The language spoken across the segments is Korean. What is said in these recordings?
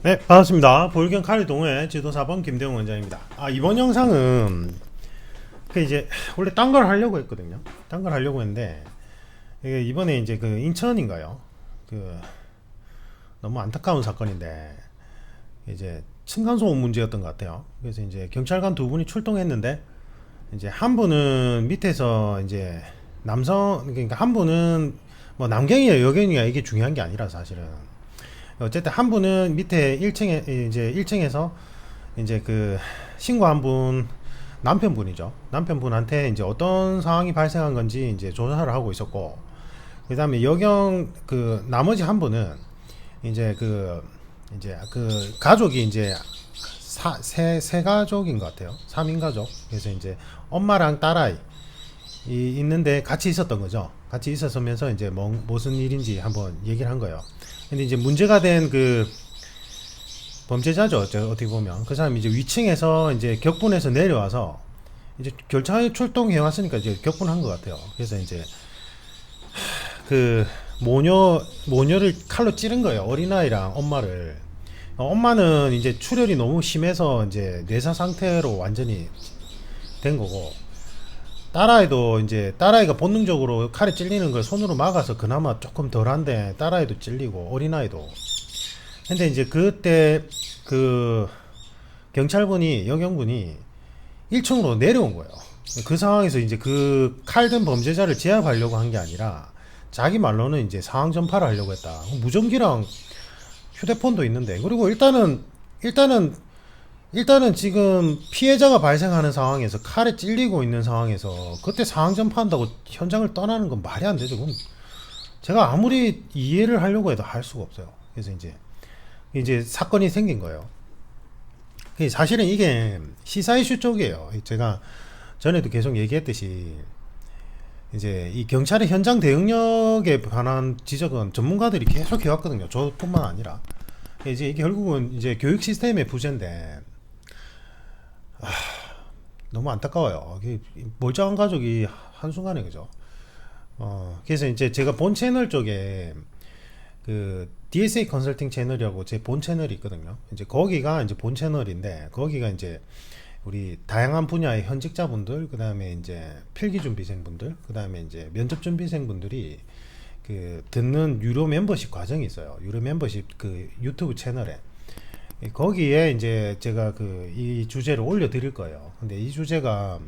네, 반갑습니다. 보육경 카리동의 지도사번 김대웅 원장입니다. 이번 영상은 이제 원래 딴 걸 하려고 했거든요. 딴 걸 하려고 했는데 이게 이번에 이제 그 인천인가요? 그 너무 안타까운 사건인데 이제 층간소음 문제였던 것 같아요. 그래서 이제 경찰관 두 분이 출동했는데 이제 한 분은 밑에서 이제 남성, 그러니까 한 분은 뭐 남경이냐 여경이냐 이게 중요한 게 아니라 사실은 어쨌든 한 분은 밑에 1층에 이제 1층에서 이제 그 신고한 분 남편분이죠. 남편분한테 이제 어떤 상황이 발생한 건지 이제 조사를 하고 있었고, 그다음에 여경 그 나머지 한 분은 이제 그 가족이 이제 세 가족인 것 같아요. 3인 가족. 그래서 이제 엄마랑 딸아이 있는데 같이 있었던 거죠. 같이 있었으면서 이제 무슨 일인지 한번 얘기를 한 거예요. 근데 이제 문제가 된 그 범죄자죠. 어떻게 보면 그 사람이 이제 위층에서 이제 격분해서 내려와서 이제 경찰 출동해 왔으니까 이제 격분한 것 같아요. 그래서 이제 그 모녀를 칼로 찌른 거예요. 어린아이랑 엄마를. 엄마는 이제 출혈이 너무 심해서 이제 뇌사 상태로 완전히 된 거고, 딸아이도 이제 딸아이가 본능적으로 칼에 찔리는 걸 손으로 막아서 그나마 조금 덜한데 딸아이도 찔리고 어린아이도. 근데 이제 그때 그 경찰분이 여경분이 1층으로 내려온 거예요. 그 상황에서 이제 그 칼든 범죄자를 제압하려고 한 게 아니라 자기 말로는 이제 상황 전파를 하려고 했다. 무전기랑 휴대폰도 있는데, 그리고 일단은 지금 피해자가 발생하는 상황에서 칼에 찔리고 있는 상황에서 그때 상황 전파한다고 현장을 떠나는 건 말이 안 되죠. 그럼 제가 아무리 이해를 하려고 해도 할 수가 없어요. 그래서 이제 사건이 생긴 거예요. 사실은 이게 시사 이슈 쪽이에요. 제가 전에도 계속 얘기했듯이 이제 이 경찰의 현장 대응력에 관한 지적은 전문가들이 계속 해왔거든요. 저뿐만 아니라. 이제 이게 결국은 이제 교육 시스템의 부재인데, 너무 안타까워요. 멀쩡한 가족이 한순간에, 그죠? 그래서 이제 제가 본 채널 쪽에 그 DSA 컨설팅 채널이라고 제 본 채널이 있거든요. 이제 거기가 이제 본 채널인데, 거기가 이제 우리 다양한 분야의 현직자분들, 그 다음에 이제 필기 준비생분들, 그 다음에 이제 면접 준비생분들이 그 듣는 유료 멤버십 과정이 있어요. 유료 멤버십 그 유튜브 채널에. 거기에 이제 제가 그 이 주제를 올려드릴 거예요. 근데 이 주제가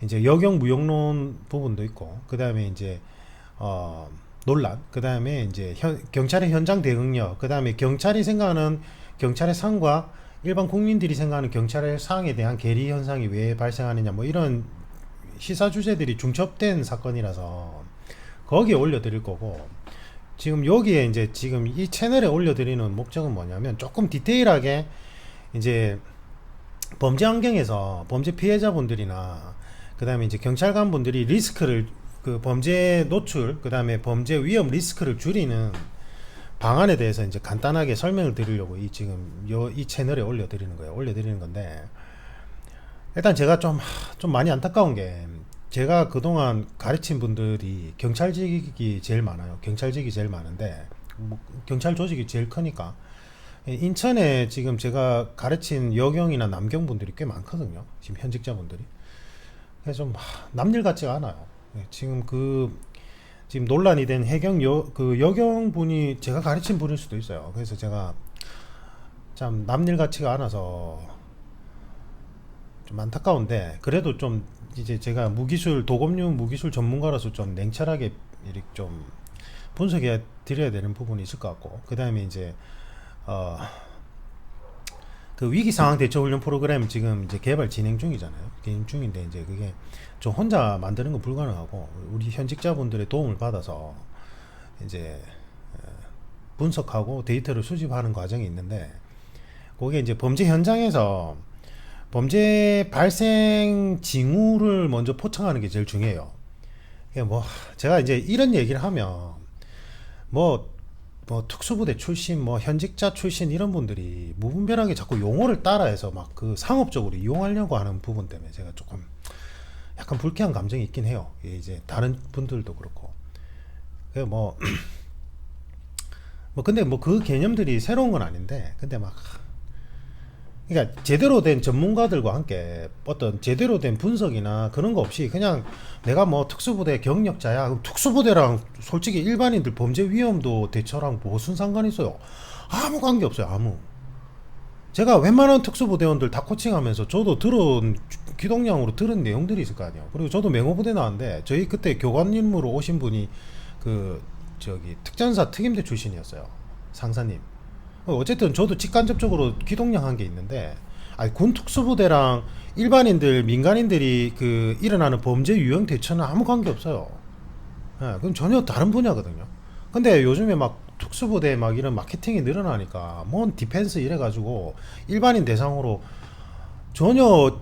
이제 여경 무용론 부분도 있고, 그 다음에 이제 논란, 그 다음에 이제 경찰의 현장 대응력, 그 다음에 경찰이 생각하는 경찰의 상과 일반 국민들이 생각하는 경찰의 상에 대한 괴리 현상이 왜 발생하느냐, 뭐 이런 시사 주제들이 중첩된 사건이라서 거기에 올려드릴 거고, 지금 여기에 이제 지금 이 채널에 올려드리는 목적은 뭐냐면 조금 디테일하게 이제 범죄 환경에서 범죄 피해자분들이나 그 다음에 이제 경찰관 분들이 리스크를 그 범죄 노출, 그 다음에 범죄 위험 리스크를 줄이는 방안에 대해서 이제 간단하게 설명을 드리려고 지금 이 채널에 올려드리는 거예요. 올려드리는 건데, 일단 제가 좀 많이 안타까운 게, 제가 그동안 가르친 분들이 경찰직이 제일 많아요. 경찰직이 제일 많은데, 뭐 경찰 조직이 제일 크니까 인천에 지금 제가 가르친 여경이나 남경 분들이 꽤 많거든요. 지금 현직자 분들이. 그래서 좀 남일 같지가 않아요. 지금 논란이 된 그 여경 분이 제가 가르친 분일 수도 있어요. 그래서 제가 참 남일 같지가 않아서 좀 안타까운데, 그래도 좀 이제 제가 도검류 무기술 전문가로서 좀 냉철하게 이렇게 좀 분석해 드려야 되는 부분이 있을 것 같고, 그 다음에 이제 그 위기 상황 대처 훈련 프로그램 지금 이제 개발 진행 중이잖아요. 진행 중인데 이제 그게 저 혼자 만드는 건 불가능하고 우리 현직자분들의 도움을 받아서 이제 분석하고 데이터를 수집하는 과정이 있는데, 그게 이제 범죄 현장에서 범죄 발생 징후를 먼저 포착하는 게 제일 중요해요. 뭐 제가 이제 이런 얘기를 하면 뭐 특수부대 출신, 뭐 현직자 출신 이런 분들이 무분별하게 자꾸 용어를 따라해서 막 그 상업적으로 이용하려고 하는 부분 때문에 제가 조금 약간 불쾌한 감정이 있긴 해요. 이제 다른 분들도 그렇고. 뭐 뭐 근데 뭐 그 개념들이 새로운 건 아닌데, 근데 막 그러니까 제대로 된 전문가들과 함께 어떤 제대로 된 분석이나 그런 거 없이 그냥 내가 뭐 특수부대 경력자야, 그럼 특수부대랑 솔직히 일반인들 범죄 위험도 대처랑 무슨 상관이 있어요? 아무 관계 없어요. 아무. 제가 웬만한 특수부대원들 다 코칭하면서 저도 들은 기동량으로 들은 내용들이 있을 거 아니에요. 그리고 저도 맹호부대 나왔는데 저희 그때 교관님으로 오신 분이 그 저기 특전사 특임대 출신이었어요. 상사님. 어쨌든 저도 직간접적으로 기동량 한 게 있는데, 아니 군 특수부대랑 일반인들 민간인들이 그 일어나는 범죄 유형 대처는 아무 관계 없어요. 예, 그건 전혀 다른 분야거든요. 근데 요즘에 막 특수부대 막 이런 마케팅이 늘어나니까 뭔 디펜스 이래가지고 일반인 대상으로 전혀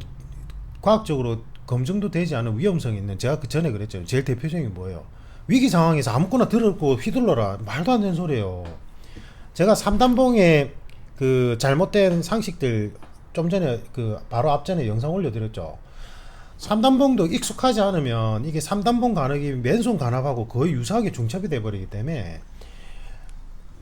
과학적으로 검증도 되지 않은 위험성이 있는, 제가 그 전에 그랬죠. 제일 대표적인 게 뭐예요? 위기 상황에서 아무거나 들었고 휘둘러라, 말도 안 되는 소리예요. 제가 삼단봉에 그 잘못된 상식들 좀 전에 그 바로 앞전에 영상 올려드렸죠. 삼단봉도 익숙하지 않으면 이게 삼단봉 간혹이 맨손 간압하고 거의 유사하게 중첩이 돼버리기 때문에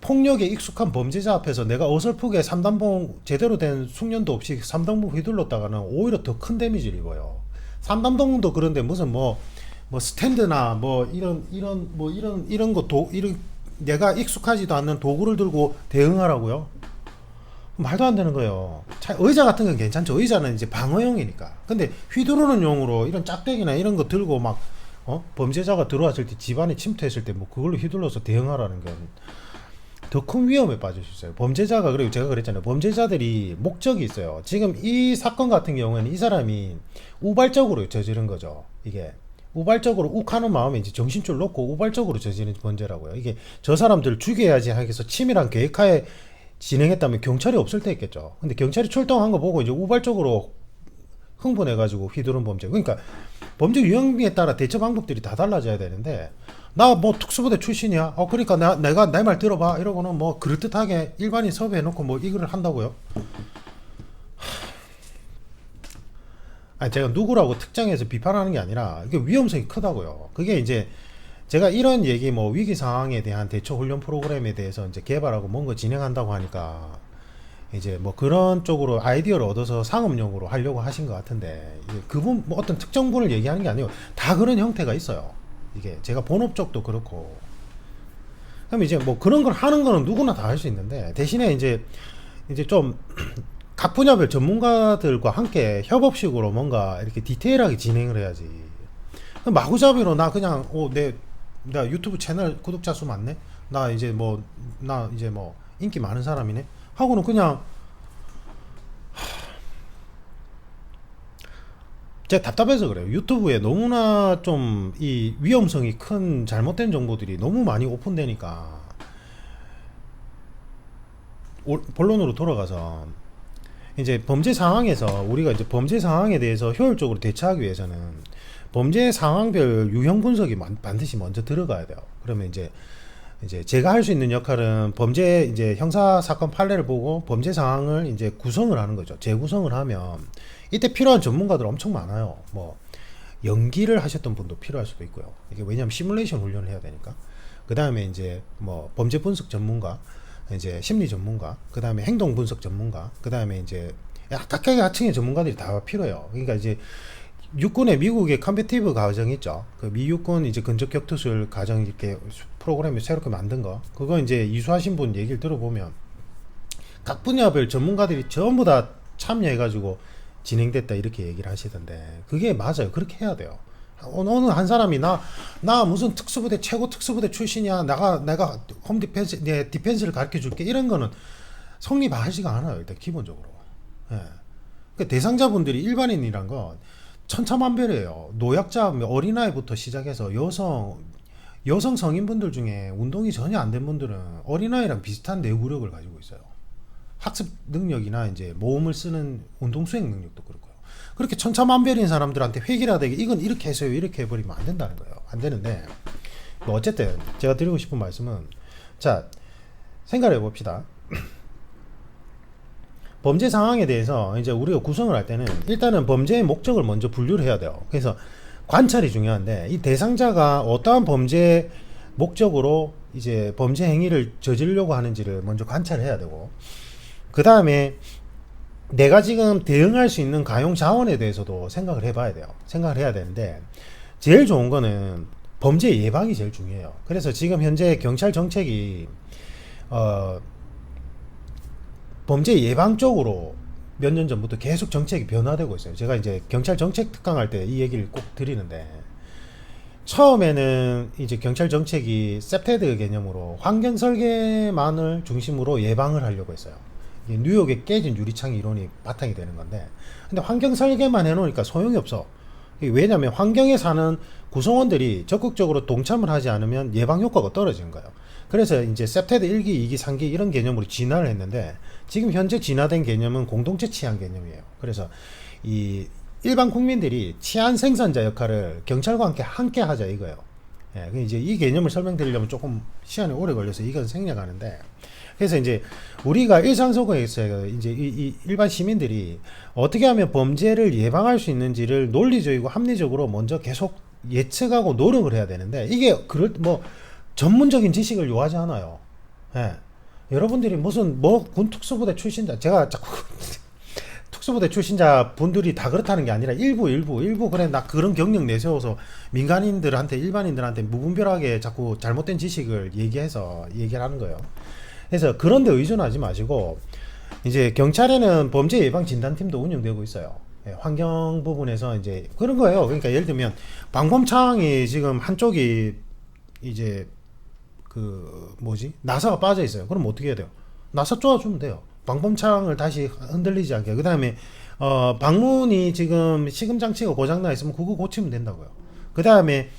폭력에 익숙한 범죄자 앞에서 내가 어설프게 삼단봉 제대로 된 숙련도 없이 삼단봉 휘둘렀다가는 오히려 더 큰 데미지를 입어요. 삼단봉도 그런데 무슨 뭐 스탠드나 뭐 이런 것도 이런 내가 익숙하지도 않는 도구를 들고 대응하라고요? 말도 안 되는 거예요. 의자 같은 건 괜찮죠. 의자는 이제 방어용이니까. 근데 휘두르는 용으로 이런 짝대기나 이런 거 들고 막 범죄자가 들어왔을 때, 집안에 침투했을 때 뭐 그걸로 휘둘러서 대응하라는 건 더 큰 위험에 빠질 수 있어요. 범죄자가, 그리고 제가 그랬잖아요. 범죄자들이 목적이 있어요. 지금 이 사건 같은 경우에는 이 사람이 우발적으로 저지른 거죠. 이게 우발적으로 욱하는 마음에 이제 정신줄 놓고 우발적으로 저지른 범죄라고요. 이게 저 사람들 죽여야지 하겠어 치밀한 계획하에 진행했다면 경찰이 없을 때 있겠죠. 근데 경찰이 출동한 거 보고 이제 우발적으로 흥분해가지고 휘두른 범죄. 그러니까 범죄 유형에 따라 대처 방법들이 다 달라져야 되는데, 나 뭐 특수부대 출신이야. 그러니까 내가 내 말 들어봐. 이러고는 뭐 그럴듯하게 일반인 섭외해놓고 뭐 이거를 한다고요? 아니 제가 누구라고 특정해서 비판하는 게 아니라 이게 위험성이 크다고요. 그게 이제 제가 이런 얘기 뭐 위기 상황에 대한 대처 훈련 프로그램에 대해서 이제 개발하고 뭔가 진행한다고 하니까 이제 뭐 그런 쪽으로 아이디어를 얻어서 상업용으로 하려고 하신 것 같은데, 그분 뭐 어떤 특정 분을 얘기하는 게 아니고 다 그런 형태가 있어요. 이게 제가 본업 쪽도 그렇고. 그럼 이제 뭐 그런 걸 하는 거는 누구나 다 할 수 있는데, 대신에 이제 좀 각 분야별 전문가들과 함께 협업식으로 뭔가 이렇게 디테일하게 진행을 해야지. 마구잡이로 나 그냥 나 유튜브 채널 구독자 수 많네. 나 이제 뭐 인기 많은 사람이네. 하고는 그냥 제가 답답해서 그래요. 유튜브에 너무나 좀 이 위험성이 큰 잘못된 정보들이 너무 많이 오픈되니까, 본론으로 돌아가서 이제 범죄 상황에서 우리가 이제 범죄 상황에 대해서 효율적으로 대처하기 위해서는 범죄 상황별 유형 분석이 반드시 먼저 들어가야 돼요. 그러면 이제 제가 할 수 있는 역할은 범죄 이제 형사 사건 판례를 보고 범죄 상황을 이제 구성을 하는 거죠. 재구성을 하면 이때 필요한 전문가들 엄청 많아요. 뭐 연기를 하셨던 분도 필요할 수도 있고요. 이게 왜냐하면 시뮬레이션 훈련을 해야 되니까. 그 다음에 이제 뭐 범죄 분석 전문가, 이제 심리 전문가, 그 다음에 행동 분석 전문가, 그 다음에 이제 각각의 하층의 전문가들이 다 필요해요. 그러니까 이제 육군의 미국의 컴배티브 과정이 있죠. 그 미육군 이제 근접 격투술 과정 이렇게 프로그램을 새롭게 만든 거, 그거 이제 이수하신 분 얘기를 들어보면 각 분야별 전문가들이 전부 다 참여해가지고 진행됐다 이렇게 얘기를 하시던데, 그게 맞아요. 그렇게 해야 돼요. 어느 한 사람이 나 무슨 특수부대 최고 특수부대 출신이야, 내가 홈 디펜스 내 디펜스를 가르쳐 줄게, 이런 거는 성립하지가 않아요. 일단 기본적으로. 예. 그 대상자분들이 일반인이란 건 천차만별이에요. 노약자, 어린아이부터 시작해서 여성 성인분들 중에 운동이 전혀 안 된 분들은 어린아이랑 비슷한 내구력을 가지고 있어요. 학습 능력이나 이제 모음을 쓰는 운동 수행 능력도 그렇고요. 그렇게 천차만별인 사람들한테 획일화되게 이건 이렇게 해서요, 이렇게 해버리면 안 된다는 거예요. 안 되는데, 뭐 어쨌든 제가 드리고 싶은 말씀은, 자, 생각을 해봅시다. 범죄 상황에 대해서 이제 우리가 구성을 할 때는 일단은 범죄의 목적을 먼저 분류를 해야 돼요. 그래서 관찰이 중요한데, 이 대상자가 어떠한 범죄 목적으로 이제 범죄 행위를 저지르려고 하는지를 먼저 관찰해야 되고, 그 다음에 내가 지금 대응할 수 있는 가용 자원에 대해서도 생각을 해봐야 돼요. 생각을 해야 되는데, 제일 좋은 거는 범죄 예방이 제일 중요해요. 그래서 지금 현재 경찰 정책이 범죄 예방 쪽으로 몇 년 전부터 계속 정책이 변화되고 있어요. 제가 이제 경찰 정책 특강할 때 이 얘기를 꼭 드리는데, 처음에는 이제 경찰 정책이 셉테드 개념으로 환경 설계만을 중심으로 예방을 하려고 했어요. 뉴욕에 깨진 유리창 이론이 바탕이 되는 건데, 근데 환경 설계만 해놓으니까 소용이 없어. 왜냐하면 환경에 사는 구성원들이 적극적으로 동참을 하지 않으면 예방 효과가 떨어지는 거예요. 그래서 이제 셉테드 1기, 2기, 3기 이런 개념으로 진화를 했는데, 지금 현재 진화된 개념은 공동체 치안 개념이에요. 그래서 이 일반 국민들이 치안 생산자 역할을 경찰과 함께 하자 이거예요. 예, 이제 이 개념을 설명드리려면 조금 시간이 오래 걸려서 이건 생략하는데, 그래서 이제 우리가 일상 속에서 이제 이 일반 시민들이 어떻게 하면 범죄를 예방할 수 있는지를 논리적이고 합리적으로 먼저 계속 예측하고 노력을 해야 되는데, 이게 뭐 전문적인 지식을 요하지 않아요. 예. 여러분들이 무슨 뭐 군 특수부대 출신자, 제가 자꾸 특수부대 출신자 분들이 다 그렇다는 게 아니라 일부 그래 나 그런 경력 내세워서 민간인들한테 일반인들한테 무분별하게 자꾸 잘못된 지식을 얘기해서 얘기를 하는 거예요. 그래서 그런 데 의존하지 마시고, 이제 경찰에는 범죄 예방 진단팀도 운영되고 있어요. 예, 환경 부분에서 이제 그런 거예요. 그러니까 예를 들면 방범창이 지금 한쪽이 이제 그 뭐지 나사가 빠져 있어요. 그럼 어떻게 해야 돼요? 나사 쪼아주면 돼요. 방범창을 다시 흔들리지 않게. 그 다음에 방문이 지금 시금 장치가 고장나 있으면 그거 고치면 된다고요. 그 다음에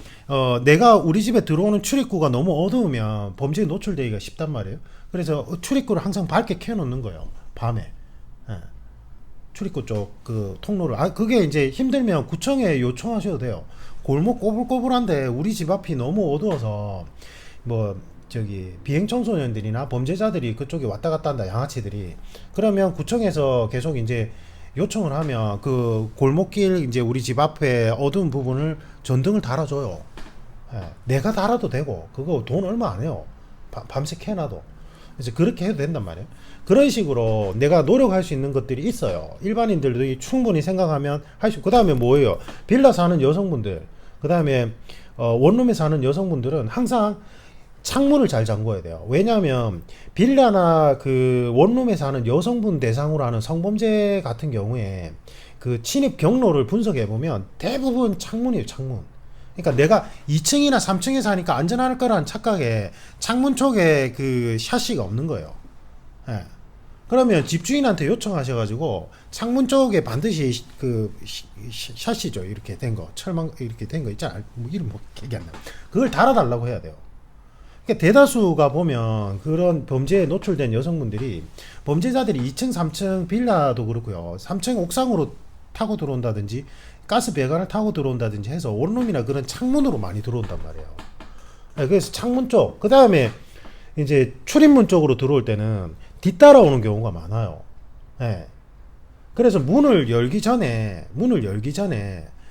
내가 우리 집에 들어오는 출입구가 너무 어두우면 범죄에 노출되기가 쉽단 말이에요. 그래서 출입구를 항상 밝게 켜놓는 거예요. 밤에. 예. 출입구 쪽 그 통로를. 그게 이제 힘들면 구청에 요청하셔도 돼요. 골목 꼬불꼬불한데 우리 집 앞이 너무 어두워서 뭐 저기 비행 청소년들이나 범죄자들이 그쪽에 왔다 갔다 한다, 양아치들이. 그러면 구청에서 계속 이제 요청을 하면 그 골목길 이제 우리 집 앞에 어두운 부분을 전등을 달아줘요. 예, 내가 달아도 되고 그거 돈 얼마 안 해요. 밤새 켜놔도. 그래서 그렇게 해도 된단 말이에요. 그런 식으로 내가 노력할 수 있는 것들이 있어요. 일반인들도 충분히 생각하면 할 수. 그 다음에 뭐예요? 빌라 사는 여성분들, 그 다음에 원룸에 사는 여성분들은 항상 창문을 잘 잠궈야 돼요. 왜냐하면 빌라나 그 원룸에 사는 여성분 대상으로 하는 성범죄 같은 경우에 그 침입 경로를 분석해 보면 대부분 창문이에요. 창문. 그러니까 내가 2층이나 3층에 사니까 안전할 거라는 착각에 창문 쪽에 그 샤시가 없는 거예요. 예. 그러면 집주인한테 요청하셔가지고 창문 쪽에 반드시 그 샤시죠. 이렇게 된 거, 철망 이렇게 된 거 있잖아요. 뭐 이름 뭐 기억이 안 나. 그걸 달아달라고 해야 돼요. 그러니까 대다수가 보면 그런 범죄에 노출된 여성분들이, 범죄자들이 2층, 3층 빌라도 그렇고요. 3층 옥상으로 타고 들어온다든지 가스 배관을 타고 들어온다든지 해서 원룸이나 그런 창문으로 많이 들어온단 말이에요. 그래서 창문 쪽, 그 다음에 이제 출입문 쪽으로 들어올 때는 뒤따라오는 경우가 많아요. 예. 그래서 문을 열기 전에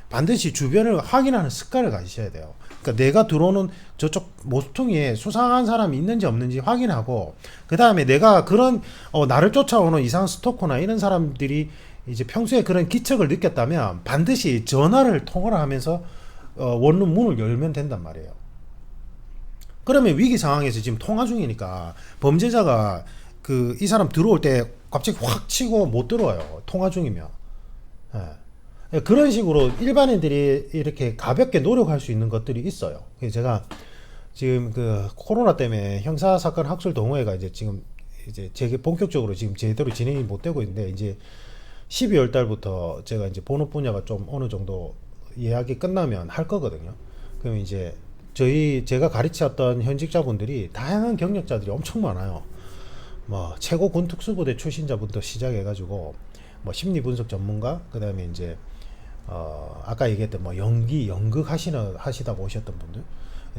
반드시 주변을 확인하는 습관을 가지셔야 돼요. 그러니까 내가 들어오는 저쪽 모퉁이에 수상한 사람이 있는지 없는지 확인하고, 그 다음에 내가 그런 나를 쫓아오는 이상 스토커나 이런 사람들이 이제 평소에 그런 기척을 느꼈다면 반드시 통화를 하면서 원룸 문을 열면 된단 말이에요. 그러면 위기 상황에서 지금 통화 중이니까 범죄자가 그 이 사람 들어올 때 갑자기 확 치고 못 들어와요. 통화 중이면. 예. 그런 식으로 일반인들이 이렇게 가볍게 노력할 수 있는 것들이 있어요. 제가 지금 그 코로나 때문에 형사사건 학술 동호회가 이제 본격적으로 지금 제대로 진행이 못 되고 있는데, 이제 12월 달부터 제가 이제 본업 분야가 좀 어느 정도 예약이 끝나면 할 거거든요. 그럼 이제 제가 가르쳤던 현직자분들이 다양한 경력자들이 엄청 많아요. 뭐 최고 군 특수부대 출신자부터 시작해가지고 뭐 심리 분석 전문가, 그 다음에 이제 아까 얘기했던 뭐 연극 하시다고 오셨던 분들,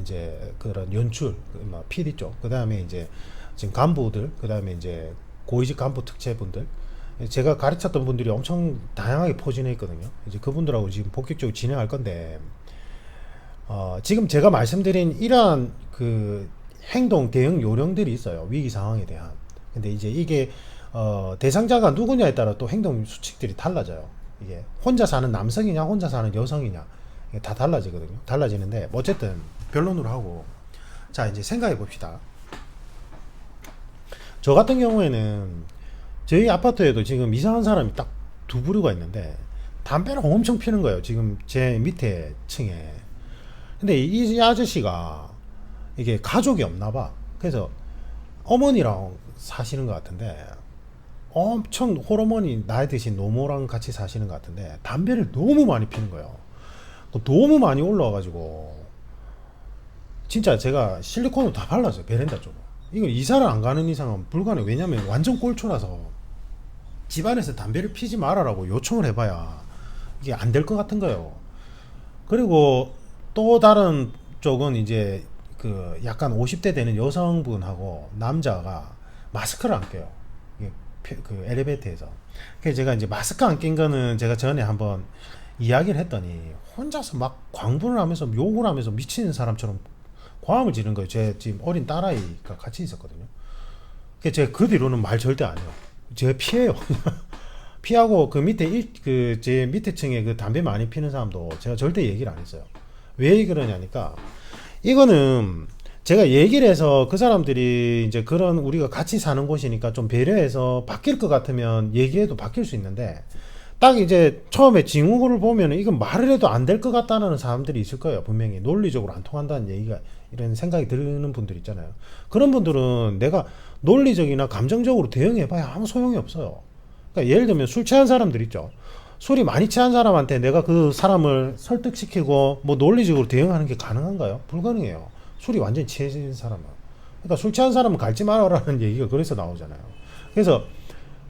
이제 그런 연출, 뭐 PD 쪽, 그 다음에 이제 지금 간부들, 그 다음에 이제 고위직 간부 특채분들, 제가 가르쳤던 분들이 엄청 다양하게 포진해 있거든요. 이제 그분들하고 지금 본격적으로 진행할 건데, 지금 제가 말씀드린 이러한 그 행동 대응 요령들이 있어요. 위기 상황에 대한. 근데 이제 이게 대상자가 누구냐에 따라 또 행동 수칙들이 달라져요. 이게 혼자 사는 남성이냐 혼자 사는 여성이냐 이게 다 달라지거든요. 달라지는데 어쨌든 변론으로 하고 자 이제 생각해 봅시다. 저 같은 경우에는 저희 아파트에도 지금 이상한 사람이 딱 두 부류가 있는데 담배를 엄청 피는 거예요. 지금 제 밑에 층에. 근데 이 아저씨가 이게 가족이 없나 봐. 그래서 어머니랑 사시는 것 같은데 엄청 호르몬이 나이 드신 노모랑 같이 사시는 것 같은데 담배를 너무 많이 피는 거예요. 너무 많이 올라와가지고 진짜 제가 실리콘으로 다 발랐어요. 베란다 쪽으로. 이거 이사를 안 가는 이상은 불가능. 왜냐면 완전 꼴초라서 집안에서 담배를 피지 말아라고 요청을 해봐야 이게 안 될 것 같은 거예요. 그리고 또 다른 쪽은 이제 그 약간 50대 되는 여성분하고 남자가 마스크를 안 껴요. 이게 그 엘리베이터에서. 그래서 제가 이제 마스크 안 낀 거는 제가 전에 한번 이야기를 했더니 혼자서 막 광분을 하면서 욕을 하면서 미치는 사람처럼 고함을 지르는 거예요. 제 지금 어린 딸아이가 같이 있었거든요. 그래서 제가 그 뒤로는 말 절대 안 해요. 제가 피해요. 피하고 그 밑에 그 제 밑에 층에 그 담배 많이 피는 사람도 제가 절대 얘기를 안 했어요. 왜 그러냐니까 이거는 제가 얘기를 해서 그 사람들이 이제 그런 우리가 같이 사는 곳이니까 좀 배려해서 바뀔 것 같으면 얘기해도 바뀔 수 있는데 딱 이제 처음에 징후를 보면 이건 말을 해도 안 될 것 같다는 사람들이 있을 거예요. 분명히 논리적으로 안 통한다는 얘기가 이런 생각이 드는 분들 있잖아요. 그런 분들은 내가 논리적이나 감정적으로 대응해봐야 아무 소용이 없어요. 그러니까 예를 들면 술 취한 사람들 있죠. 술이 많이 취한 사람한테 내가 그 사람을 설득시키고 뭐 논리적으로 대응하는 게 가능한가요? 불가능해요. 술이 완전히 취해진 사람은. 그러니까 술 취한 사람은 갈지 말아라는 얘기가 그래서 나오잖아요. 그래서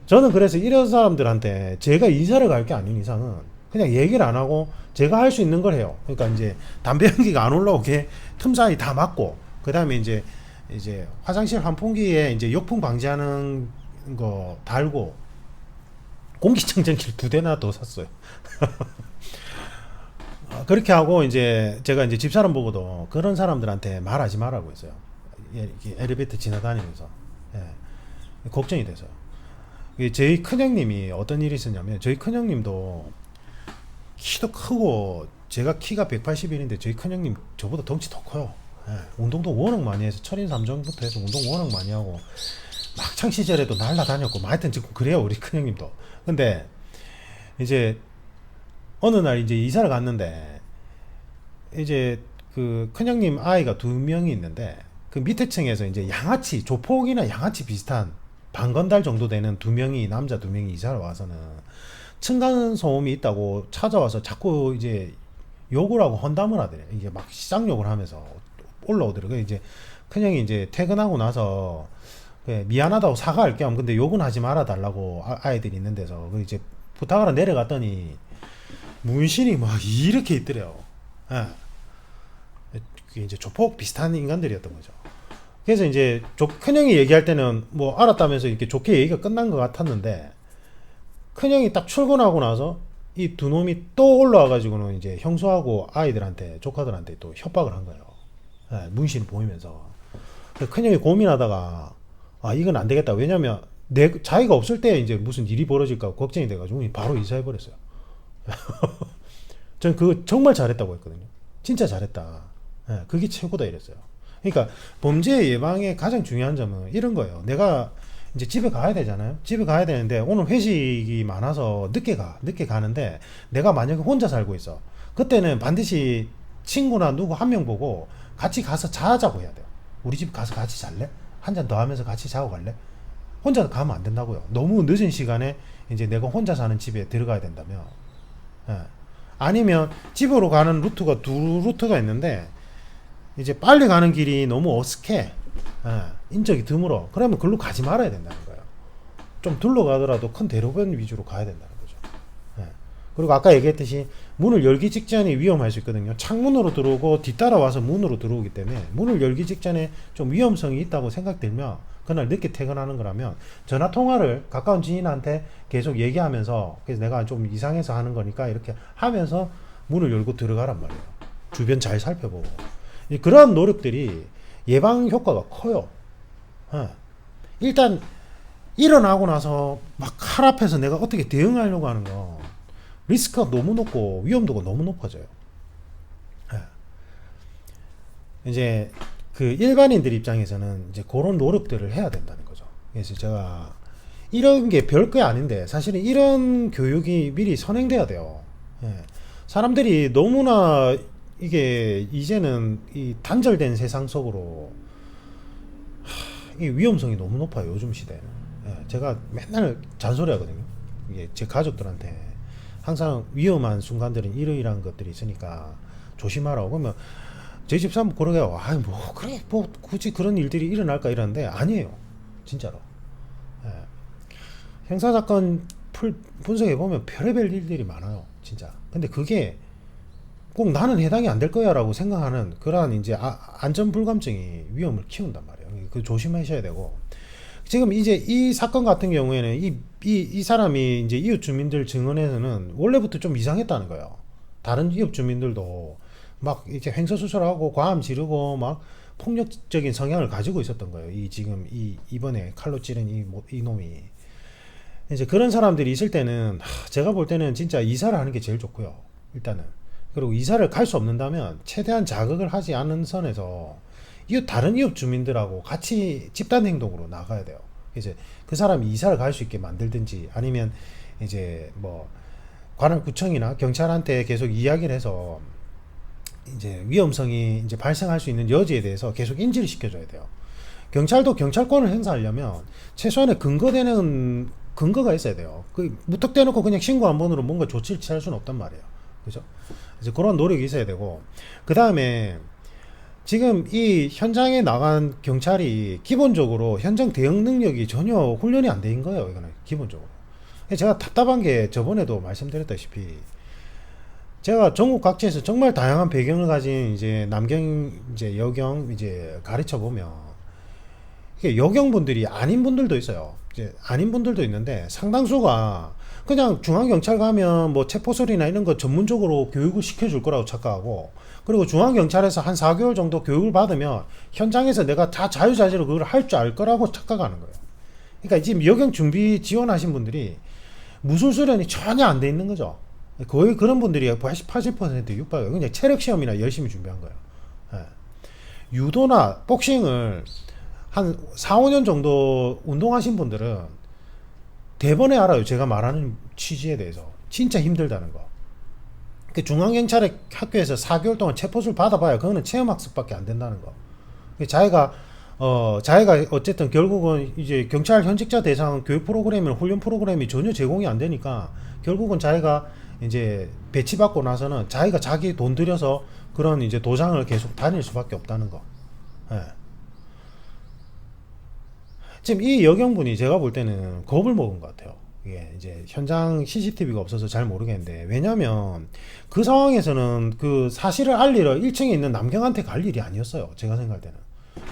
저는 그래서 이런 사람들한테 제가 이사를 갈 게 아닌 이상은 그냥 얘기를 안 하고 제가 할 수 있는 걸 해요. 그러니까 이제 담배 연기가 안 올라오게 틈 사이 다 막고 그 다음에 이제 화장실 환풍기에 이제 역풍 방지하는 거 달고 공기청정기를 2대나 더 샀어요. 그렇게 하고 이제 제가 이제 집사람 보고도 그런 사람들한테 말하지 말라고 했어요. 엘리베이터 지나다니면서 걱정이 돼서. 저희 큰형님이 어떤 일이 있었냐면 저희 큰형님도 키도 크고 제가 키가 181인데 저희 큰형님 저보다 덩치 더 커요. 운동도 워낙 많이 해서 철인 3정부터 해서 운동 워낙 많이 하고 막창 시절에도 날라다녔고 하여튼 지금 그래요 우리 큰형님도. 근데 이제 어느 날 이제 이사를 갔는데 이제 그 큰형님 아이가 2명이 있는데 그 밑에 층에서 이제 양아치 조폭이나 양아치 비슷한 반건달 정도 되는 2명이 남자 2명이 이사를 와서는 층간 소음이 있다고 찾아와서 자꾸 이제 욕을 하고 헌담을 하더래. 이게 막 시장욕을 하면서 올라오더라고요. 이제 큰형이 이제 퇴근하고 나서 미안하다고 사과할 겸 근데 욕은 하지 말아 달라고 아이들이 있는 데서 이제 부탁하러 내려갔더니 문신이 막 이렇게 있더래요. 그게 이제 조폭 비슷한 인간들이었던 거죠. 그래서 이제 큰형이 얘기할 때는 뭐 알았다면서 이렇게 좋게 얘기가 끝난 것 같았는데 큰형이 딱 출근하고 나서 이 2놈이 또 올라와가지고는 이제 형수하고 아이들한테 조카들한테 또 협박을 한 거예요. 문신 보이면서. 큰형이 고민하다가 이건 안 되겠다. 왜냐면 자기가 없을 때 이제 무슨 일이 벌어질까 걱정이 돼가지고 바로 이사해버렸어요. 전 그거 정말 잘했다고 했거든요. 진짜 잘했다. 그게 최고다 이랬어요. 그러니까 범죄 예방의 가장 중요한 점은 이런 거예요. 내가 이제 집에 가야 되잖아요. 집에 가야 되는데 오늘 회식이 많아서 늦게 가는데 내가 만약에 혼자 살고 있어. 그때는 반드시 친구나 누구 한 명 보고 같이 가서 자자고 해야 돼요. 우리 집 가서 같이 잘래? 한 잔 더 하면서 같이 자고 갈래? 혼자 가면 안 된다고요. 너무 늦은 시간에 이제 내가 혼자 사는 집에 들어가야 된다면. 아니면 집으로 가는 루트가 2루트가 있는데 이제 빨리 가는 길이 너무 어색해. 인적이 드물어. 그러면 글로 가지 말아야 된다는 거예요. 좀 둘러가더라도 큰 대로변 위주로 가야 된다는 거죠. 그리고 아까 얘기했듯이 문을 열기 직전이 위험할 수 있거든요. 창문으로 들어오고 뒤따라와서 문으로 들어오기 때문에 문을 열기 직전에 좀 위험성이 있다고 생각되면 그날 늦게 퇴근하는 거라면 전화 통화를 가까운 지인한테 계속 얘기하면서 그래서 내가 좀 이상해서 하는 거니까 이렇게 하면서 문을 열고 들어가란 말이에요. 주변 잘 살펴보고. 그러한 노력들이 예방 효과가 커요. 예. 일단 일어나고 나서 막 칼 앞에서 내가 어떻게 대응하려고 하는 거 리스크가 너무 높고 위험도가 너무 높아져요. 예. 이제 그 일반인들 입장에서는 이제 그런 노력들을 해야 된다는 거죠. 그래서 제가 이런 게 별거 아닌데 사실은 이런 교육이 미리 선행돼야 돼요. 예. 사람들이 너무나 이게 이제는 이 단절된 세상 속으로 이 위험성이 너무 높아요. 요즘 시대에는. 예. 제가 맨날 잔소리하거든요. 이게 제 가족들한테 항상 위험한 순간들은 이러이러한 것들이 있으니까 조심하라고. 그러면 제 집사람 그러게 뭐 그래 뭐 굳이 그런 일들이 일어날까 이러는데 아니에요. 진짜로. 예. 형사사건 분석해보면 별의별 일들이 많아요. 진짜. 근데 그게 꼭 나는 해당이 안 될 거야 라고 생각하는 그러한 이제 안전불감증이 위험을 키운단 말이에요. 그 조심하셔야 되고. 지금 이제 이 사건 같은 경우에는 이 사람이 이제 이웃 주민들 증언에서는 원래부터 좀 이상했다는 거예요. 다른 이웃 주민들도 막 이렇게 횡설수설하고 과음 지르고 막 폭력적인 성향을 가지고 있었던 거예요. 지금 이번에 칼로 찌른 이 놈이. 이제 그런 사람들이 있을 때는 제가 볼 때는 진짜 이사를 하는 게 제일 좋고요. 일단은. 그리고 이사를 갈 수 없는다면 최대한 자극을 하지 않는 선에서 다른 이웃 주민들하고 같이 집단 행동으로 나가야 돼요. 이제 그 사람이 이사를 갈 수 있게 만들든지 아니면 이제 뭐 관할구청이나 경찰한테 계속 이야기를 해서 이제 위험성이 이제 발생할 수 있는 여지에 대해서 계속 인지를 시켜줘야 돼요. 경찰도 경찰권을 행사하려면 최소한의 근거가 있어야 돼요. 그 무턱대놓고 그냥 신고 한 번으로 뭔가 조치를 취할 수는 없단 말이에요. 그죠? 이제 그런 노력이 있어야 되고, 그 다음에 지금 이 현장에 나간 경찰이 기본적으로 현장 대응 능력이 전혀 훈련이 안 된 거예요. 이거는 기본적으로. 제가 답답한 게 저번에도 말씀드렸다시피 제가 전국 각지에서 정말 다양한 배경을 가진 이제 남경, 이제 여경 이제 가르쳐 보면 이게 여경분들이 아닌 분들도 있어요. 이제 아닌 분들도 있는데 상당수가 그냥 중앙경찰 가면 뭐 체포설이나 이런 거 전문적으로 교육을 시켜줄 거라고 착각하고, 그리고 중앙경찰에서 한 4개월 정도 교육을 받으면 현장에서 내가 다 자유자재로 그걸 할 줄 알 거라고 착각하는 거예요. 그러니까 지금 여경 준비 지원하신 분들이 무술 수련이 전혀 안 돼 있는 거죠. 거의 그런 분들이 80% 육박해요. 그냥 체력 시험이나 열심히 준비한 거예요. 예. 유도나 복싱을 한 4, 5년 정도 운동하신 분들은 대번에 알아요. 제가 말하는 취지에 대해서. 진짜 힘들다는 거. 그 중앙경찰의 학교에서 4개월 동안 체포수를 받아봐야 그거는 체험학습밖에 안 된다는 거. 자기가 어쨌든 결국은 이제 경찰 현직자 대상 교육 프로그램이나 훈련 프로그램이 전혀 제공이 안 되니까 결국은 자기가 이제 배치받고 나서는 자기가 자기 돈 들여서 그런 이제 도장을 계속 다닐 수밖에 없다는 거. 예. 지금 이 여경분이 제가 볼 때는 겁을 먹은 것 같아요. 이게 이제 현장 CCTV가 없어서 잘 모르겠는데, 왜냐면 그 상황에서는 그 사실을 알리러 1층에 있는 남경한테 갈 일이 아니었어요. 제가 생각할 때는.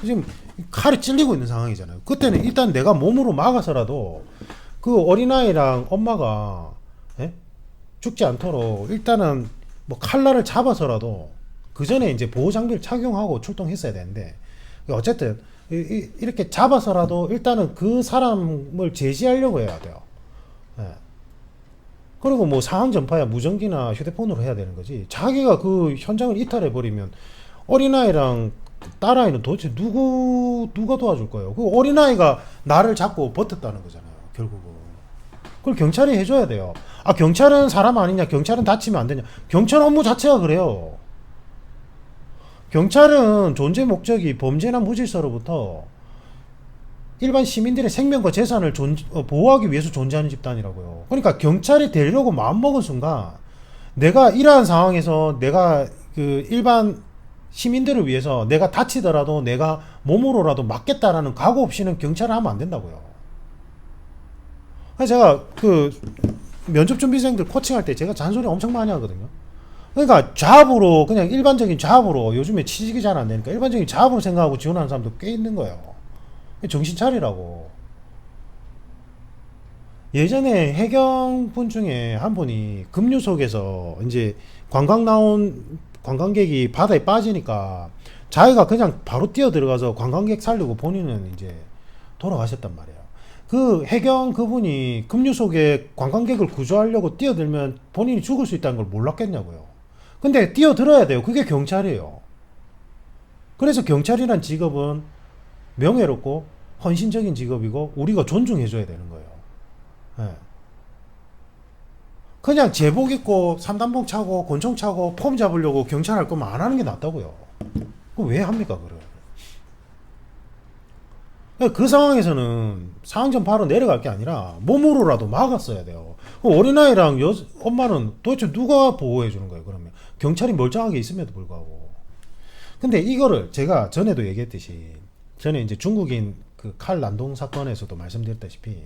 지금 칼이 찔리고 있는 상황이잖아요. 그때는 일단 내가 몸으로 막아서라도 그 어린아이랑 엄마가 죽지 않도록 일단은 뭐 칼날을 잡아서라도 그 전에 이제 보호 장비를 착용하고 출동했어야 되는데, 어쨌든 이렇게 잡아서라도 일단은 그 사람을 제지하려고 해야 돼요. 예. 그리고 뭐 상황 전파야 무전기나 휴대폰으로 해야 되는 거지. 자기가 그 현장을 이탈해 버리면 어린아이랑 딸아이는 도대체 누가 도와줄 거예요? 그 어린아이가 나를 잡고 버텼다는 거잖아요. 결국은. 그걸 경찰이 해줘야 돼요. 아, 경찰은 사람 아니냐? 경찰은 다치면 안 되냐? 경찰 업무 자체가 그래요. 경찰은 존재 목적이 범죄나 무질서로부터 일반 시민들의 생명과 재산을 보호하기 위해서 존재하는 집단이라고요. 그러니까 경찰이 되려고 마음먹은 순간 내가 이러한 상황에서 내가 그 일반 시민들을 위해서 내가 다치더라도 내가 몸으로라도 맞겠다라는 각오 없이는 경찰을 하면 안 된다고요. 제가 그 면접준비생들 코칭할 때 제가 잔소리 엄청 많이 하거든요. 그러니까 잡으로 그냥 일반적인 잡으로 요즘에 취직이 잘 안 되니까 일반적인 잡으로 생각하고 지원하는 사람도 꽤 있는 거예요. 정신 차리라고. 예전에 해경분 중에 한 분이 급류 속에서 이제 관광객이 바다에 빠지니까 자기가 그냥 바로 뛰어 들어가서 관광객 살리고 본인은 이제 돌아가셨단 말이에요. 그 해경 그분이 급류 속에 관광객을 구조하려고 뛰어들면 본인이 죽을 수 있다는 걸 몰랐겠냐고요. 근데 뛰어들어야 돼요. 그게 경찰이에요. 그래서 경찰이란 직업은 명예롭고 헌신적인 직업이고 우리가 존중해줘야 되는 거예요. 예. 그냥 제복 입고 삼단봉 차고 권총 차고 폼 잡으려고 경찰 할 거면 안 하는 게 낫다고요. 그럼 왜 합니까 그래? 그 상황에서는 상황전 바로 내려갈 게 아니라 몸으로라도 막았어야 돼요. 어린아이랑 엄마는 도대체 누가 보호해 주는 거예요? 그러면 경찰이 멀쩡하게 있음에도 불구하고. 근데 이거를 제가 전에도 얘기했듯이 전에 이제 중국인 그 칼 난동 사건에서도 말씀드렸다시피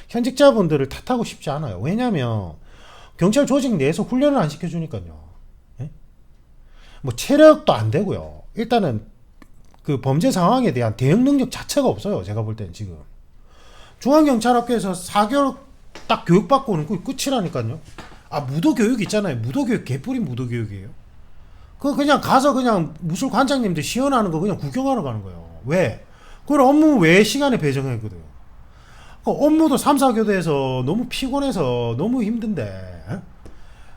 현직자분들을 탓하고 싶지 않아요. 왜냐하면 경찰 조직 내에서 훈련을 안 시켜주니까요. 예? 뭐 체력도 안 되고요. 일단은 그 범죄 상황에 대한 대응 능력 자체가 없어요. 제가 볼 때는 지금 중앙경찰학교에서 4개월 딱 교육받고는 그게 끝이라니까요. 아 무도 교육 있잖아요. 무도 교육 개뿔이 무도 교육이에요. 그 그냥 가서 그냥 무술 관장님들 시연하는 거 그냥 구경하러 가는 거예요. 왜? 그걸 업무 외 시간에 배정했거든요. 그 업무도 3, 4교대에서 너무 피곤해서 너무 힘든데 에?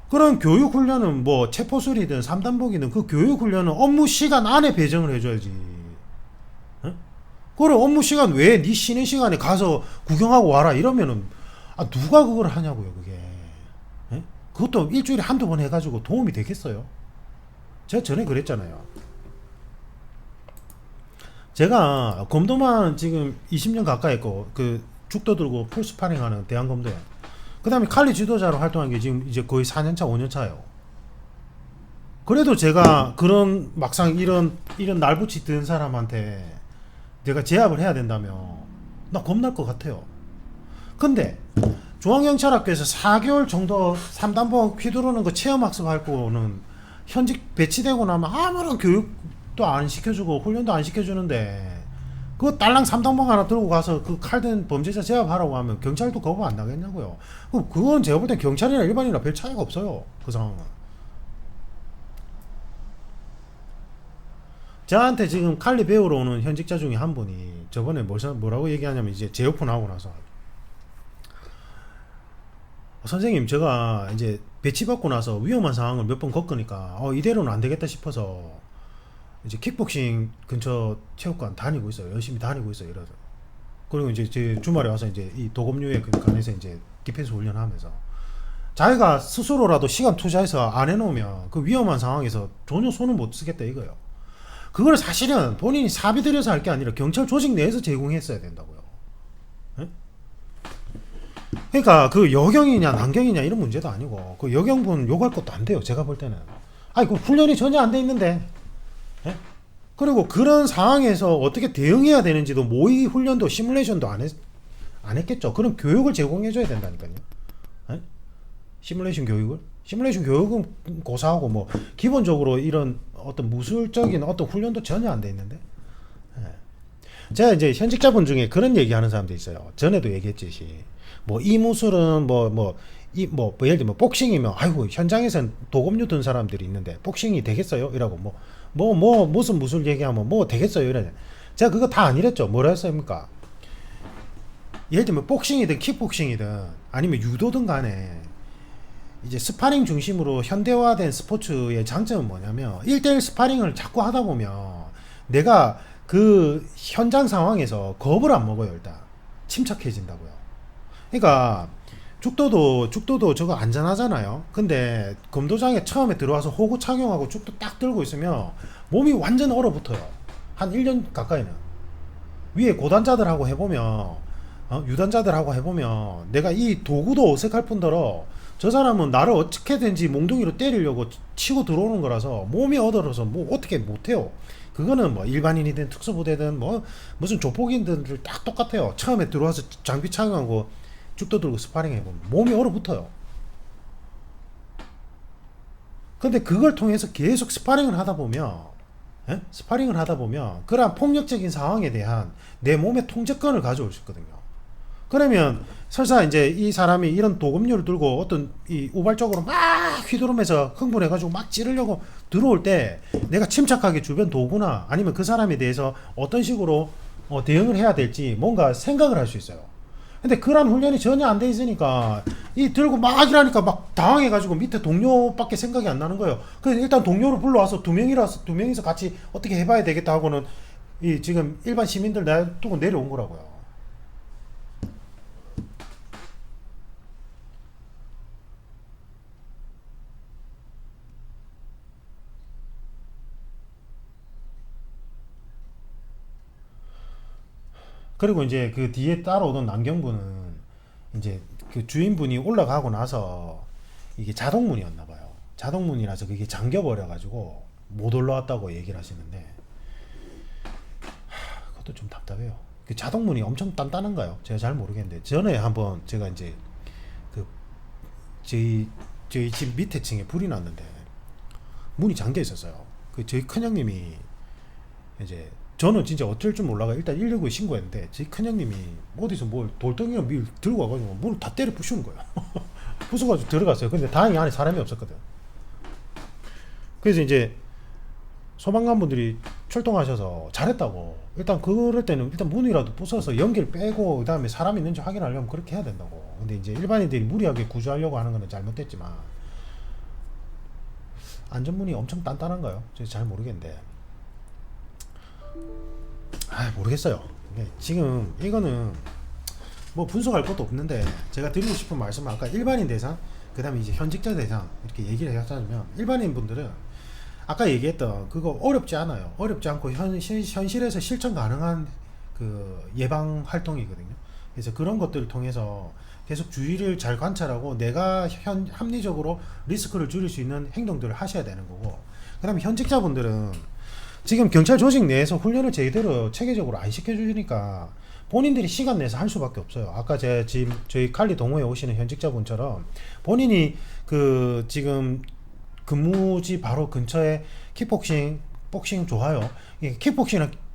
그런 교육훈련은 뭐 체포술이든 3단복이든 그 교육훈련은 업무 시간 안에 배정을 해줘야지. 에? 그걸 업무 시간 외에 네 쉬는 시간에 가서 구경하고 와라 이러면은 아 누가 그걸 하냐고요 그게. 에? 그것도 일주일에 한두 번 해가지고 도움이 되겠어요? 제가 전에 그랬잖아요. 제가 검도만 지금 20년 가까이 했고 그 죽도 들고 풀스파링하는 대한검도에 그 다음에 칼리 지도자로 활동한 게 지금 이제 거의 4년차 5년차예요. 그래도 제가 그런 막상 이런 날붙이 든 사람한테 내가 제압을 해야 된다면 나 겁날 것 같아요. 근데 중앙경찰학교에서 4개월 정도 3단봉 휘두르는 거 체험학습 할 거는 현직 배치되고 나면 아무런 교육도 안 시켜주고 훈련도 안 시켜주는데 그거 딸랑 3단봉 하나 들고 가서 그 칼든 범죄자 제압하라고 하면 경찰도 거부 안 나겠냐고요. 그건 제가 볼 땐 경찰이나 일반이나 별 차이가 없어요. 그 상황은. 저한테 지금 칼리 배우러 오는 현직자 중에 한 분이 저번에 뭐라고 얘기하냐면 이제 재오픈 하고 나서 선생님 제가 이제 배치받고 나서 위험한 상황을 몇 번 겪으니까 이대로는 안 되겠다 싶어서 이제 킥복싱 근처 체육관 다니고 있어요. 열심히 다니고 있어요. 이래서 그리고 이제 제 주말에 와서 이제 이 도검유에 관해서 이제 디펜스 훈련하면서 자기가 스스로라도 시간 투자해서 안 해놓으면 그 위험한 상황에서 전혀 손을 못 쓰겠다 이거예요. 그걸 사실은 본인이 사비 들여서 할 게 아니라 경찰 조직 내에서 제공했어야 된다고요. 에? 그러니까 그 여경이냐 남경이냐 이런 문제도 아니고 그 여경분 욕할 것도 안 돼요. 제가 볼 때는 아니 그 훈련이 전혀 안 돼 있는데 에? 그리고 그런 상황에서 어떻게 대응해야 되는지도 모의 훈련도 시뮬레이션도 안 했겠죠. 그런 교육을 제공해줘야 된다니까요. 에? 시뮬레이션 교육은 고사하고 뭐 기본적으로 이런 어떤 무술적인 어떤 훈련도 전혀 안 돼 있는데. 예. 제가 이제 현직자분 중에 그런 얘기하는 사람도 있어요. 전에도 얘기했듯이 뭐 이 무술은 뭐 예를 들면 복싱이면 아이고 현장에선 도검류 든 사람들이 있는데 복싱이 되겠어요? 이라고 무슨 무술 얘기하면 뭐 되겠어요? 이러냐. 제가 그거 다 아니랬죠. 뭐라 했습니까? 예를 들면 복싱이든 킥복싱이든 아니면 유도든 간에 이제 스파링 중심으로 현대화된 스포츠의 장점은 뭐냐면 1대1 스파링을 자꾸 하다 보면 내가 그 현장 상황에서 겁을 안 먹어요. 일단 침착해진다고요. 그러니까 죽도도 저거 안전하잖아요. 근데 검도장에 처음에 들어와서 호구 착용하고 죽도 딱 들고 있으면 몸이 완전 얼어붙어요. 한 1년 가까이는. 위에 고단자들하고 해보면 유단자들하고 해보면 내가 이 도구도 어색할 뿐더러 저 사람은 나를 어떻게든지 몽둥이로 때리려고 치고 들어오는 거라서 몸이 얻어서 뭐 어떻게 못해요. 그거는 뭐 일반인이든 특수부대든 뭐 무슨 조폭인들 딱 똑같아요. 처음에 들어와서 장비 착용하고 죽도 들고 스파링 해보면 몸이 얼어붙어요. 근데 그걸 통해서 계속 스파링을 하다 보면 그러한 폭력적인 상황에 대한 내 몸의 통제권을 가져올 수 있거든요. 그러면 설사 이제 이 사람이 이런 도금류를 들고 어떤 이 우발적으로 막 휘두르면서 흥분해가지고 막 찌르려고 들어올 때 내가 침착하게 주변 도구나 아니면 그 사람에 대해서 어떤 식으로 대응을 해야 될지 뭔가 생각을 할 수 있어요. 근데 그런 훈련이 전혀 안 돼 있으니까 이 들고 막 이러니까 막 당황해가지고 밑에 동료밖에 생각이 안 나는 거예요. 그래서 일단 동료를 불러와서 두 명이서 같이 어떻게 해봐야 되겠다 하고는 이 지금 일반 시민들 놔두고 내려온 거라고요. 그리고 이제 그 뒤에 따라오던 남경분은 이제 그 주인분이 올라가고 나서 이게 자동문이었나 봐요. 자동문이라서 그게 잠겨버려 가지고 못 올라왔다고 얘기를 하시는데 그것도 좀 답답해요. 그 자동문이 엄청 단단한가요? 제가 잘 모르겠는데 전에 한번 제가 이제 그 저희 집 밑에 층에 불이 났는데 문이 잠겨 있었어요. 그 저희 큰형님이 이제 저는 진짜 어쩔 줄 몰라가 일단 119에 신고했는데 저희 큰형님이 어디서 뭘 돌덩이랑 밀 들고 와가지고 문을 다 때려 부수는 거야. 부숴가지고 들어갔어요. 근데 다행히 안에 사람이 없었거든. 그래서 이제 소방관 분들이 출동하셔서 잘했다고. 일단 그럴 때는 일단 문이라도 부숴서 연기를 빼고 그 다음에 사람이 있는지 확인하려면 그렇게 해야 된다고. 근데 이제 일반인들이 무리하게 구조하려고 하는 거는 잘못됐지만 안전문이 엄청 단단한가요? 제가 잘 모르겠는데 모르겠어요. 지금 이거는 뭐 분석할 것도 없는데 제가 드리고 싶은 말씀은 아까 일반인 대상 그 다음에 이제 현직자 대상 이렇게 얘기를 하자면 일반인 분들은 아까 얘기했던 그거 어렵지 않아요. 어렵지 않고 현실에서 실천 가능한 그 예방 활동이거든요. 그래서 그런 것들을 통해서 계속 주의를 잘 관찰하고 내가 합리적으로 리스크를 줄일 수 있는 행동들을 하셔야 되는 거고, 그 다음에 현직자분들은 지금 경찰 조직 내에서 훈련을 제대로 체계적으로 안 시켜주니까 본인들이 시간 내서 할 수밖에 없어요. 아까 지금 저희 칼리 동호회 오시는 현직자분처럼 본인이 그 지금 근무지 바로 근처에 복싱 좋아요. 이게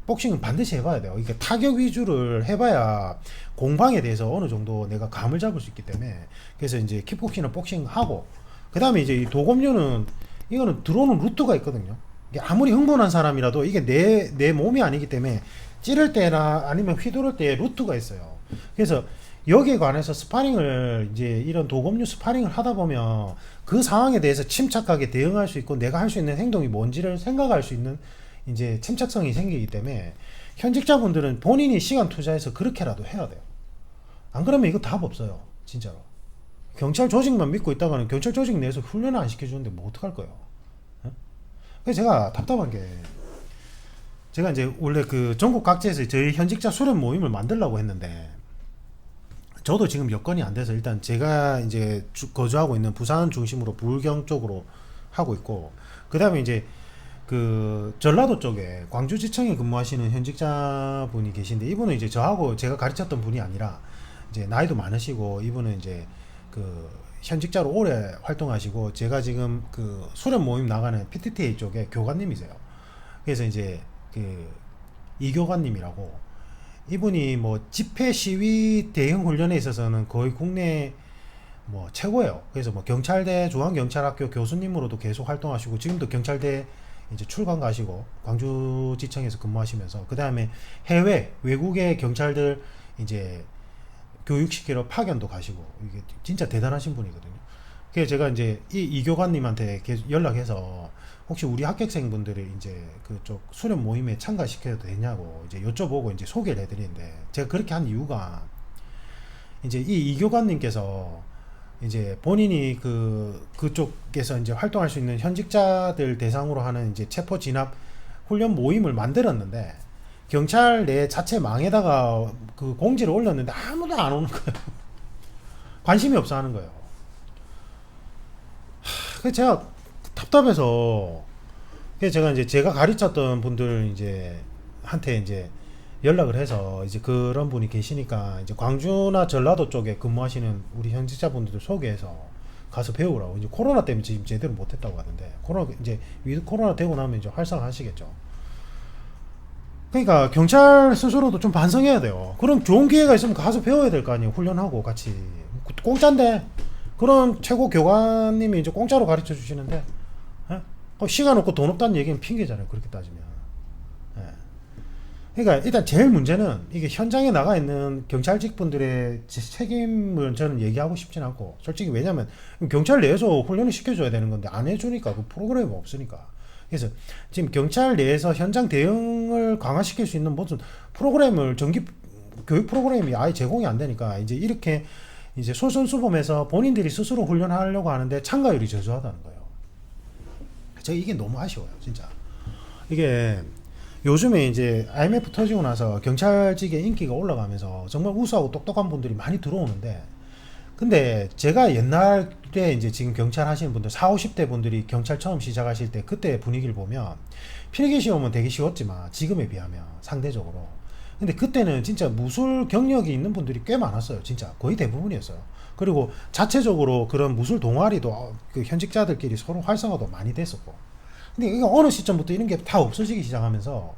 복싱은 반드시 해봐야 돼요. 이게 타격 위주를 해봐야 공방에 대해서 어느 정도 내가 감을 잡을 수 있기 때문에, 그래서 이제 킥복싱은 복싱하고, 그 다음에 이제 이 도검류는 이거는 들어오는 루트가 있거든요. 이게 아무리 흥분한 사람이라도 이게 내 몸이 아니기 때문에 찌를 때나 아니면 휘두를 때 루트가 있어요. 그래서 여기에 관해서 스파링을 이제 이런 도검류 스파링을 하다 보면 그 상황에 대해서 침착하게 대응할 수 있고 내가 할 수 있는 행동이 뭔지를 생각할 수 있는 이제 침착성이 생기기 때문에 현직자분들은 본인이 시간 투자해서 그렇게라도 해야 돼요. 안 그러면 이거 답 없어요. 진짜로. 경찰 조직만 믿고 있다가는 경찰 조직 내에서 훈련을 안 시켜주는데 뭐 어떡할 거예요. 그래서 제가 답답한 게, 제가 이제 원래 그 전국 각지에서 저희 현직자 수련 모임을 만들려고 했는데 저도 지금 여건이 안 돼서 일단 제가 이제 거주하고 있는 부산 중심으로 불경 쪽으로 하고 있고, 그 다음에 이제 그 전라도 쪽에 광주지청에 근무하시는 현직자분이 계신데 이분은 이제 저하고 제가 가르쳤던 분이 아니라 이제 나이도 많으시고 이분은 이제 그 현직자로 오래 활동하시고 제가 지금 그 수련 모임 나가는 PTTA 쪽에 교관님이세요. 그래서 이제 그 이교관님이라고, 이분이 뭐 집회 시위 대응 훈련에 있어서는 거의 국내 뭐 최고예요. 그래서 뭐 경찰대 중앙경찰학교 교수님으로도 계속 활동하시고 지금도 경찰대 이제 출강 가시고 광주지청에서 근무하시면서 그 다음에 해외 외국의 경찰들 이제 교육시키러 파견도 가시고 이게 진짜 대단하신 분이거든요. 그래서 제가 이제 이 교관님한테 계속 연락해서 혹시 우리 합격생분들이 이제 그쪽 수련 모임에 참가시켜도 되냐고 이제 여쭤보고 이제 소개를 해드리는데, 제가 그렇게 한 이유가 이제 이 교관님께서 이제 본인이 그쪽에서 이제 활동할 수 있는 현직자들 대상으로 하는 이제 체포 진압 훈련 모임을 만들었는데 경찰 내 자체 망에다가 그 공지를 올렸는데 아무도 안 오는 거예요. 관심이 없어 하는 거예요. 그래서 제가 답답해서, 그래서 제가 이제 제가 가르쳤던 분들 이제 한테 이제 연락을 해서 이제 그런 분이 계시니까 이제 광주나 전라도 쪽에 근무하시는 우리 현직자분들 소개해서 가서 배우라고. 이제 코로나 때문에 지금 제대로 못했다고 하는데 코로나 되고 나면 이제 활성화하시겠죠. 그러니까 경찰 스스로도 좀 반성해야 돼요. 그럼 좋은 기회가 있으면 가서 배워야 될 거 아니에요. 훈련하고 같이. 공짜인데 그런 최고 교관님이 이제 공짜로 가르쳐 주시는데 시간 없고 돈 없다는 얘기는 핑계잖아요. 그렇게 따지면. 예. 그러니까 일단 제일 문제는 이게 현장에 나가 있는 경찰직 분들의 책임을 저는 얘기하고 싶진 않고, 솔직히 왜냐면 경찰 내에서 훈련을 시켜줘야 되는 건데 안 해주니까 그 프로그램이 없으니까. 그래서 지금 경찰 내에서 현장 대응을 강화시킬 수 있는 무슨 프로그램을 정기 교육 프로그램이 아예 제공이 안 되니까 이제 이렇게 이제 솔선수범해서 본인들이 스스로 훈련하려고 하는데 참가율이 저조하다는 거예요. 저 이게 너무 아쉬워요, 진짜. 이게 요즘에 이제 IMF 터지고 나서 경찰직의 인기가 올라가면서 정말 우수하고 똑똑한 분들이 많이 들어오는데, 근데 제가 옛날에 이제 지금 경찰 하시는 분들 40, 50대 분들이 경찰 처음 시작하실 때 그때 분위기를 보면 필기 시험은 되게 쉬웠지만 지금에 비하면 상대적으로, 근데 그때는 진짜 무술 경력이 있는 분들이 꽤 많았어요. 진짜 거의 대부분이었어요. 그리고 자체적으로 그런 무술 동아리도 그 현직자들끼리 서로 활성화도 많이 됐었고. 근데 이게 어느 시점부터 이런 게 다 없어지기 시작하면서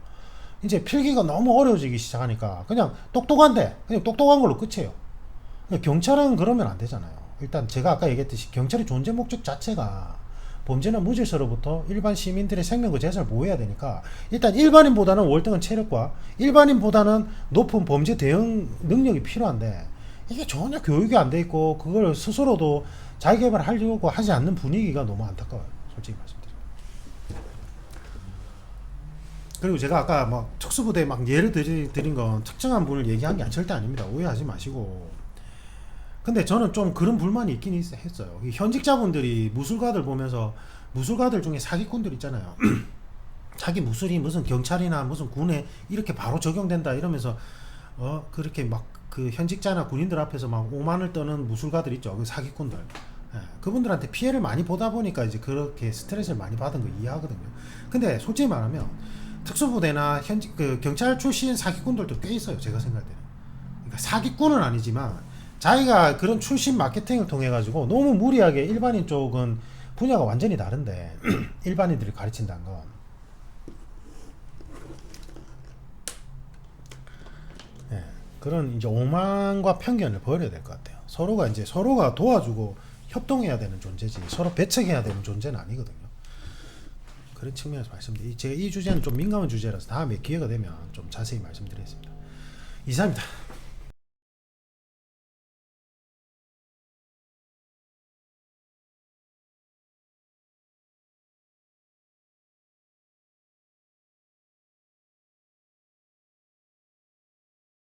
이제 필기가 너무 어려워지기 시작하니까 그냥 똑똑한데 그냥 똑똑한 걸로 끝이에요. 경찰은 그러면 안 되잖아요. 일단 제가 아까 얘기했듯이 경찰의 존재 목적 자체가 범죄나 무질서로부터 일반 시민들의 생명과 재산을 보호해야 되니까 일단 일반인보다는 월등한 체력과 일반인보다는 높은 범죄 대응 능력이 필요한데, 이게 전혀 교육이 안 돼 있고 그걸 스스로도 자기 개발하려고 하지 않는 분위기가 너무 안타까워요. 솔직히 말씀드리면. 그리고 제가 아까 막 특수부대 막 예를 드린 건 특정한 분을 얘기한 게 절대 아닙니다. 오해하지 마시고. 근데 저는 좀 그런 불만이 있긴 했어요. 이 현직자분들이 무술가들 보면서 무술가들 중에 사기꾼들 있잖아요. 자기 무술이 무슨 경찰이나 무슨 군에 이렇게 바로 적용된다 이러면서 그렇게 막 그 현직자나 군인들 앞에서 막 오만을 떠는 무술가들 있죠. 그 사기꾼들. 예, 그분들한테 피해를 많이 보다 보니까 이제 그렇게 스트레스를 많이 받은 거 이해하거든요. 근데 솔직히 말하면 특수부대나 현직 그 경찰 출신 사기꾼들도 꽤 있어요. 제가 생각할 때는. 그러니까 사기꾼은 아니지만 자기가 그런 출신 마케팅을 통해 가지고 너무 무리하게, 일반인 쪽은 분야가 완전히 다른데 일반인들이 가르친다는 건 그런 이제 오만과 편견을 버려야 될 것 같아요. 서로가 도와주고 협동해야 되는 존재지 서로 배척해야 되는 존재는 아니거든요. 그런 측면에서 말씀드리고, 제가 이 주제는 좀 민감한 주제라서 다음에 기회가 되면 좀 자세히 말씀드리겠습니다. 이상입니다.